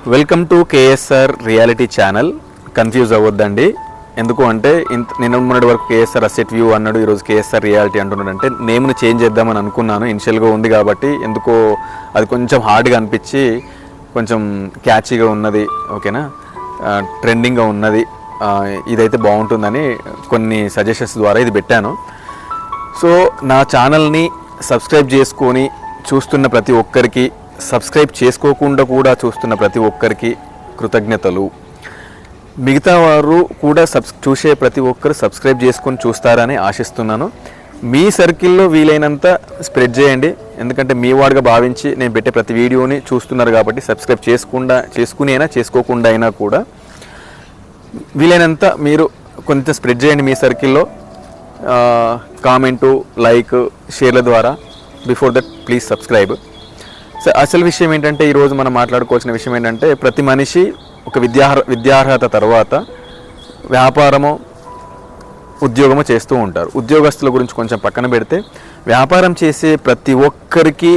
Welcome to KSR reality channel. Confuse అవ్వద్దండి. ఎందుకు అంటే నిన్న మొన్నటి వరకు కేఎస్ఆర్ అసెట్ వ్యూ అన్నాడు, ఈరోజు కేఎస్ఆర్ రియాలిటీ అంటున్నాడు. అంటే నేమ్ని చేంజ్ చేద్దామని అనుకున్నాను. ఇనిషియల్గా ఉంది కాబట్టి ఎందుకో అది కొంచెం హార్డ్గా అనిపించి కొంచెం క్యాచీగా ఉన్నది, ఓకేనా, ట్రెండింగ్గా ఉన్నది, ఇదైతే బాగుంటుందని కొన్ని సజెషన్స్ ద్వారా ఇది పెట్టాను. సో నా ఛానల్ని సబ్స్క్రైబ్ చేసుకొని చూస్తున్న ప్రతి ఒక్కరికి, సబ్స్క్రైబ్ చేసుకోకుండా కూడా చూస్తున్న ప్రతి ఒక్కరికి కృతజ్ఞతలు. మిగతా వారు కూడా చూసే ప్రతి ఒక్కరు సబ్స్క్రైబ్ చేసుకొని చూస్తారని ఆశిస్తున్నాను. మీ సర్కిల్లో వీలైనంత స్ప్రెడ్ చేయండి. ఎందుకంటే మీ వాడుగా భావించి నేను పెట్టే ప్రతి వీడియోని చూస్తున్నారు కాబట్టి సబ్స్క్రైబ్ చేసుకుని అయినా చేసుకోకుండా అయినా కూడా వీలైనంత మీరు కొంచెం స్ప్రెడ్ చేయండి మీ సర్కిల్లో. కామెంటు, లైక్, షేర్ల ద్వారా. Before that please subscribe. So అసలు విషయం ఏంటంటే, ఈరోజు మనం మాట్లాడుకోవాల్సిన విషయం ఏంటంటే, ప్రతి మనిషి ఒక విద్యార్హత తర్వాత వ్యాపారము, ఉద్యోగము చేస్తూ ఉంటారు. ఉద్యోగస్తుల గురించి కొంచెం పక్కన పెడితే, వ్యాపారం చేసే ప్రతి ఒక్కరికి,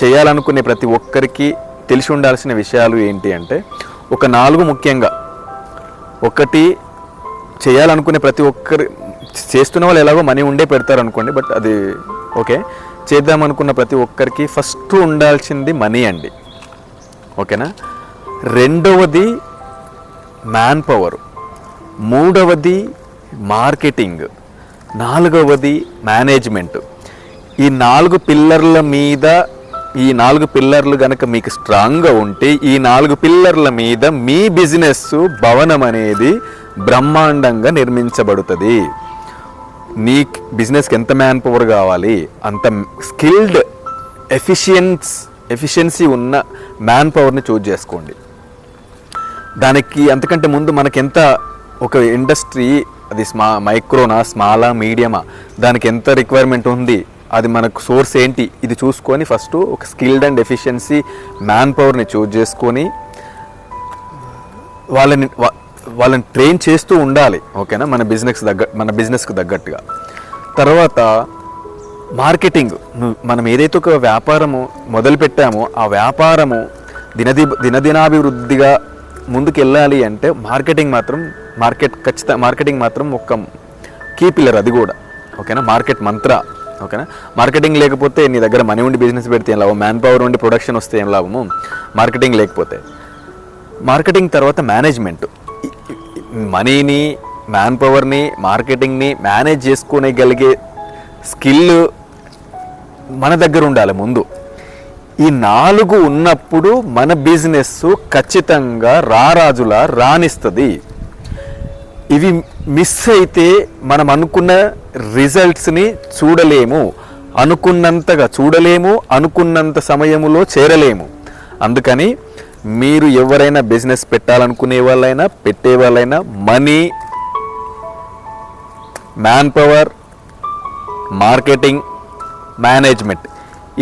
చేయాలనుకునే ప్రతి ఒక్కరికి తెలిసి ఉండాల్సిన విషయాలు ఏంటి అంటే, ఒక 4 ముఖ్యంగా. ఒకటి, చేయాలనుకునే ప్రతి ఒక్కరు, చేస్తున్న వాళ్ళు ఎలాగో మనీ ఉండే పెడతారు అనుకోండి, బట్ అది ఓకే. చేద్దామనుకున్న ప్రతి ఒక్కరికి ఫస్ట్ ఉండాల్సింది మనీ అండి, ఓకేనా. రెండవది మ్యాన్ పవర్, మూడవది మార్కెటింగ్, నాలుగవది మేనేజ్మెంట్. ఈ 4 పిల్లర్ల మీద, ఈ 4 పిల్లర్లు కనుక మీకు స్ట్రాంగ్గా ఉంటే, ఈ 4 పిల్లర్ల మీద మీ బిజినెస్ భవనం అనేది బ్రహ్మాండంగా నిర్మించబడుతుంది. నీ బిజినెస్కి ఎంత మ్యాన్ పవర్ కావాలి, అంత స్కిల్డ్, ఎఫిషియన్సీ ఉన్న మ్యాన్ పవర్ని చూజ్ చేసుకోండి. దానికి అంతకంటే ముందు మనకెంత, ఒక ఇండస్ట్రీ అది మైక్రోనా, స్మాలా, మీడియమా, దానికి ఎంత రిక్వైర్మెంట్ ఉంది, అది మనకు సోర్స్ ఏంటి, ఇది చూసుకొని ఫస్ట్ ఒక స్కిల్డ్ అండ్ ఎఫిషియన్సీ మ్యాన్ పవర్ని చూజ్ చేసుకొని వాళ్ళని ట్రైన్ చేస్తూ ఉండాలి, ఓకేనా, మన బిజినెస్కి తగ్గట్టుగా. తర్వాత మార్కెటింగ్. మనం ఏదైతే ఒక వ్యాపారము మొదలుపెట్టామో ఆ వ్యాపారము దినదినాభివృద్ధిగా ముందుకు వెళ్ళాలి అంటే మార్కెటింగ్ మాత్రం ఒక కీ పిల్లర్, అది కూడా, ఓకేనా. మార్కెట్ మంత్ర, ఓకేనా. మార్కెటింగ్ లేకపోతే నీ దగ్గర మనీ ఉండి బిజినెస్ పెడితే ఏం లాభం, మ్యాన్ పవర్ ఉండి ప్రొడక్షన్ వస్తే ఏం లాభము, మార్కెటింగ్ లేకపోతే. మార్కెటింగ్ తర్వాత మేనేజ్మెంట్. మనీని, మ్యాన్ పవర్ని, మార్కెటింగ్ని మేనేజ్ చేసుకోగలిగే స్కిల్ మన దగ్గర ఉండాలి ముందు. ఈ 4 ఉన్నప్పుడు మన బిజినెస్ ఖచ్చితంగా రారాజులా రాణిస్తుంది. ఇవి మిస్ అయితే మనం అనుకున్న రిజల్ట్స్ని చూడలేము, అనుకున్నంతగా చూడలేము, అనుకున్నంత సమయంలో చేరలేము. అందుకని మీరు ఎవరైనా బిజినెస్ పెట్టాలనుకునే వాళ్ళైనా, పెట్టే వాళ్ళైనా, money, man power, marketing, management,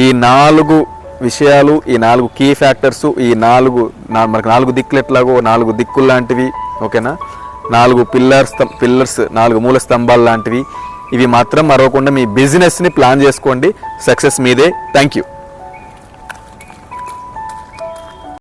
ఈ 4 విషయాలు, ఈ 4 కీ ఫ్యాక్టర్స్, ఈ మనకు 4 దిక్కులు ఎట్లాగో 4 దిక్కులు లాంటివి, ఓకేనా, 4 పిల్లర్స్, 4 మూల స్తంభాలు లాంటివి. ఇవి మాత్రం మరవకుండా మీ బిజినెస్ని ప్లాన్ చేసుకోండి. సక్సెస్ మీదే. Thank you.